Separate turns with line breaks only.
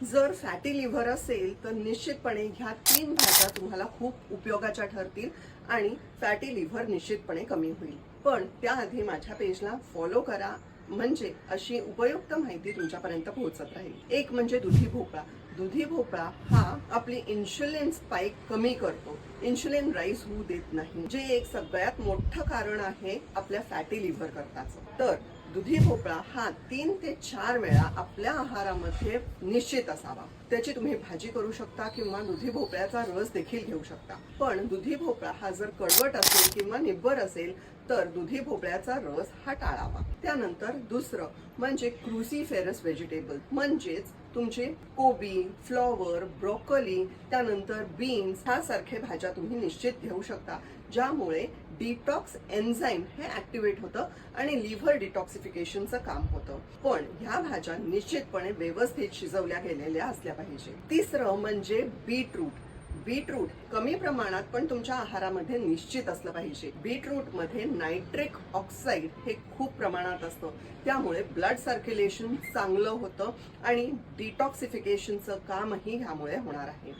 जर fatty liver असेल तर निश्चितपणे ह्या 3 भाज्या तुम्हाला खूप उपयोगाच्या ठरतील आणि फॅटी लिव्हर निश्चितपणे कमी होईल. पण त्याआधी माझ्या पेजला फॉलो करा, म्हणजे अशी उपयुक्त माहिती तुमच्यापर्यंत पोहोचत राहील. एक म्हणजे दुधी भोपळा. दुधी भोपळा हा आपली इन्शुलिन स्पाइक कमी करतो, इन्शुलिन राईज होऊ देत नाही, जे एक सगळ्यात मोठं कारण आहे आपल्या फॅटी लिव्हर करताचं. तर दुधी भोपळा हा 3 ते 4 वेळा आपल्या आहारामध्ये निश्चित असावा. त्याची तुम्ही भाजी करू शकता किंवा दुधी भोपळ्याचा रस देखील घेऊ शकता. पण दुधी भोपळा हा जर कडवट असेल किंवा निब्बर असेल तर दुधी भोपळ्याचा रस हा टाळावा. त्यानंतर दुसरं म्हणजे क्रुसीफेरस व्हेजिटेबल, म्हणजेच तुमचे कोबी, फ्लॉवर, ब्रोकोली, त्यानंतर बीन्स ह्यासारखे भाज्या तुम्ही निश्चित घेऊ शकता, ज्यामुळे डिटॉक्स एन्झाईम हे ऍक्टिव्हेट होतं आणि लिव्हर डिटॉक्सिफिकेशनचं काम होतं. पण ह्या भाज्या निश्चितपणे व्यवस्थित शिजवल्या गेलेल्या असल्या पाहिजे. तिसरं म्हणजे बीटरूट. बीटरूट कमी प्रमाणात पण तुमच्या आहारामध्ये निश्चित असलं पाहिजे. बीटरूट मध्ये नायट्रिक ऑक्साईड हे खूप प्रमाणात असतं, त्यामुळे ब्लड सर्क्युलेशन चांगलं होतं आणि डिटॉक्सिफिकेशनचं कामही ह्यामुळे होणार आहे.